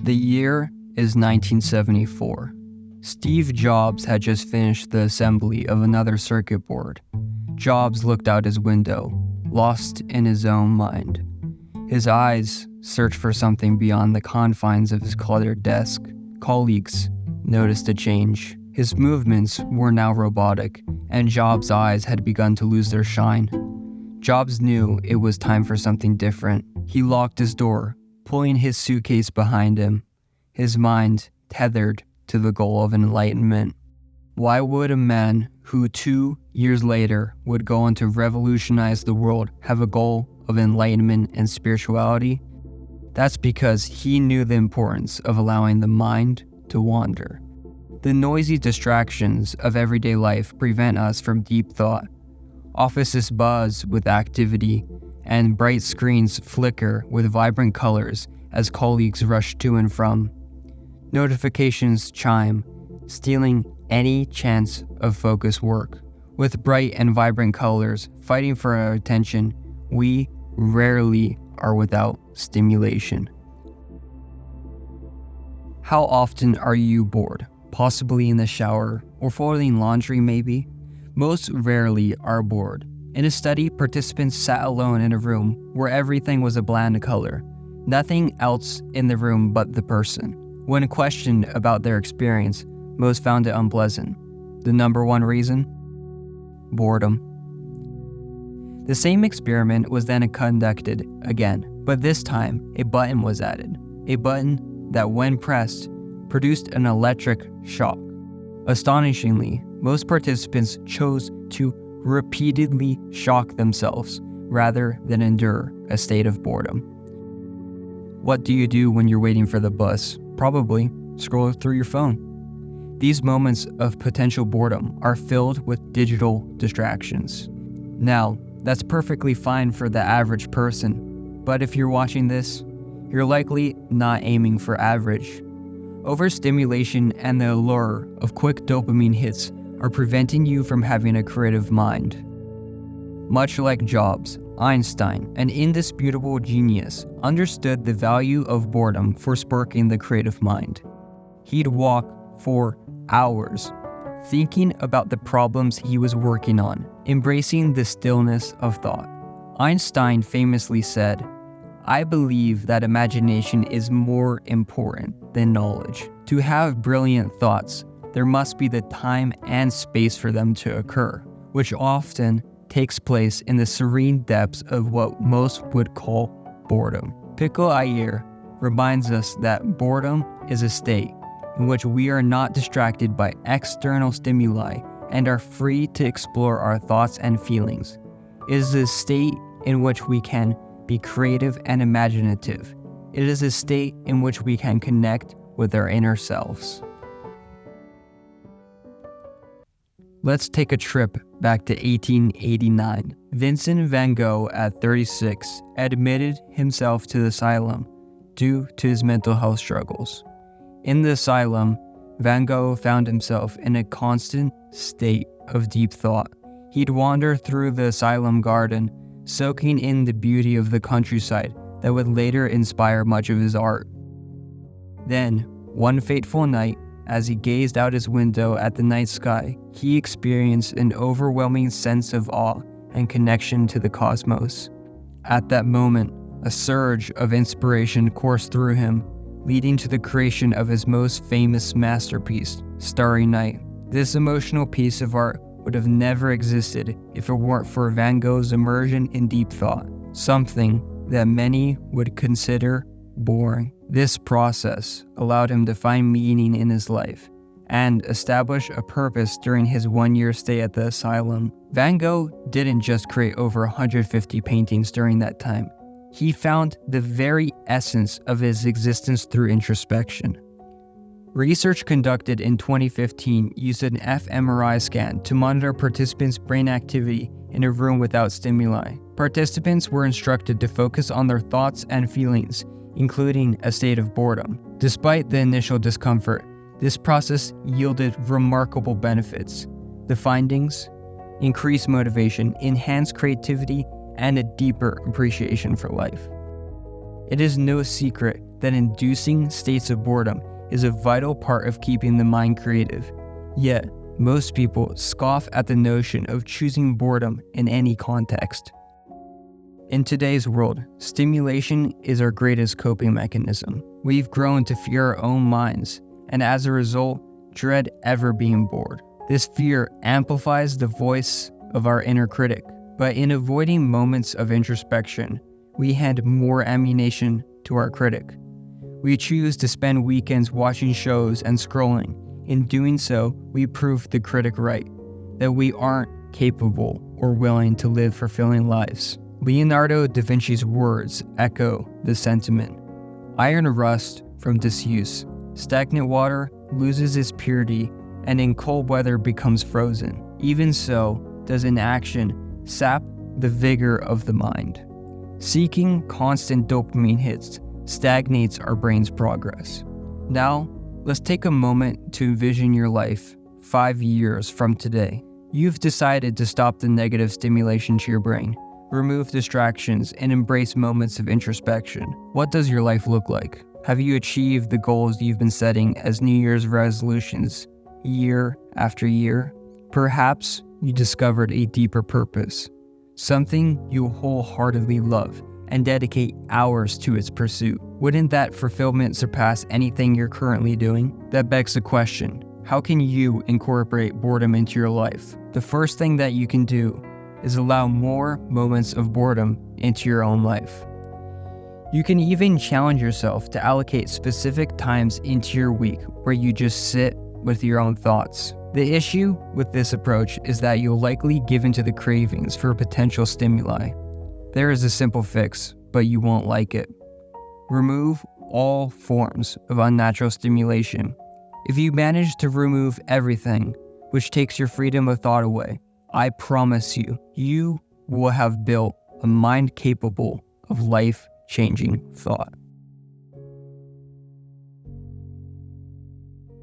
The year is 1974. Steve Jobs had just finished the assembly of another circuit board. Jobs looked out his window, lost in his own mind. His eyes searched for something beyond the confines of his cluttered desk. Colleagues noticed a change. His movements were now robotic, and Jobs' eyes had begun to lose their shine. Jobs knew it was time for something different. He locked his door, pulling his suitcase behind him, his mind tethered to the goal of enlightenment. Why would a man who 2 years later would go on to revolutionize the world have a goal of enlightenment and spirituality? That's because he knew the importance of allowing the mind to wander. The noisy distractions of everyday life prevent us from deep thought. Offices buzz with activity, and bright screens flicker with vibrant colors as colleagues rush to and from. Notifications chime, stealing any chance of focused work. With bright and vibrant colors fighting for our attention, we rarely are without stimulation. How often are you bored? Possibly in the shower or folding laundry maybe? Most rarely are bored. In a study, participants sat alone in a room where everything was a bland color. Nothing else in the room but the person. When questioned about their experience, most found it unpleasant. The number one reason? Boredom. The same experiment was then conducted again, but this time a button was added. A button that, when pressed, produced an electric shock. Astonishingly, most participants chose to repeatedly shock themselves rather than endure a state of boredom. What do you do when you're waiting for the bus? Probably scroll through your phone. These moments of potential boredom are filled with digital distractions. Now, that's perfectly fine for the average person, but if you're watching this, you're likely not aiming for average. Overstimulation and the allure of quick dopamine hits are preventing you from having a creative mind. Much like Jobs, Einstein, an indisputable genius, understood the value of boredom for sparking the creative mind. He'd walk for hours, thinking about the problems he was working on, embracing the stillness of thought. Einstein famously said, "I believe that imagination is more important than knowledge. To have brilliant thoughts, there must be the time and space for them to occur, which often takes place in the serene depths of what most would call boredom." Pico Iyer reminds us that boredom is a state in which we are not distracted by external stimuli and are free to explore our thoughts and feelings. It is a state in which we can be creative and imaginative. It is a state in which we can connect with our inner selves. Let's take a trip back to 1889. Vincent van Gogh, at 36, admitted himself to the asylum due to his mental health struggles. In the asylum, Van Gogh found himself in a constant state of deep thought. He'd wander through the asylum garden, soaking in the beauty of the countryside that would later inspire much of his art. Then, one fateful night, as he gazed out his window at the night sky, he experienced an overwhelming sense of awe and connection to the cosmos. At that moment, a surge of inspiration coursed through him, leading to the creation of his most famous masterpiece, Starry Night. This emotional piece of art would have never existed if it weren't for Van Gogh's immersion in deep thought, something that many would consider boring. This process allowed him to find meaning in his life and establish a purpose during his 1-year stay at the asylum. Van Gogh didn't just create over 150 paintings during that time. He found the very essence of his existence through introspection. Research conducted in 2015 used an fMRI scan to monitor participants' brain activity in a room without stimuli. Participants were instructed to focus on their thoughts and feelings, including a state of boredom. Despite the initial discomfort, this process yielded remarkable benefits. The findings: increased motivation, enhanced creativity, and a deeper appreciation for life. It is no secret that inducing states of boredom is a vital part of keeping the mind creative. Yet, most people scoff at the notion of choosing boredom in any context. In today's world, stimulation is our greatest coping mechanism. We've grown to fear our own minds, and as a result, dread ever being bored. This fear amplifies the voice of our inner critic, but in avoiding moments of introspection, we hand more ammunition to our critic. We choose to spend weekends watching shows and scrolling. In doing so, we prove the critic right, that we aren't capable or willing to live fulfilling lives. Leonardo da Vinci's words echo the sentiment. Iron rusts from disuse. Stagnant water loses its purity and in cold weather becomes frozen. Even so does inaction sap the vigor of the mind. Seeking constant dopamine hits stagnates our brain's progress. Now, let's take a moment to envision your life 5 years from today. You've decided to stop the negative stimulation to your brain, remove distractions, and embrace moments of introspection. What does your life look like? Have you achieved the goals you've been setting as New Year's resolutions year after year? Perhaps you discovered a deeper purpose, something you wholeheartedly love and dedicate hours to its pursuit. Wouldn't that fulfillment surpass anything you're currently doing? That begs the question, how can you incorporate boredom into your life? The first thing that you can do is allow more moments of boredom into your own life. You can even challenge yourself to allocate specific times into your week where you just sit with your own thoughts. The issue with this approach is that you'll likely give into the cravings for potential stimuli. There is a simple fix, but you won't like it. Remove all forms of unnatural stimulation. If you manage to remove everything, which takes your freedom of thought away, I promise you, you will have built a mind capable of life-changing thought.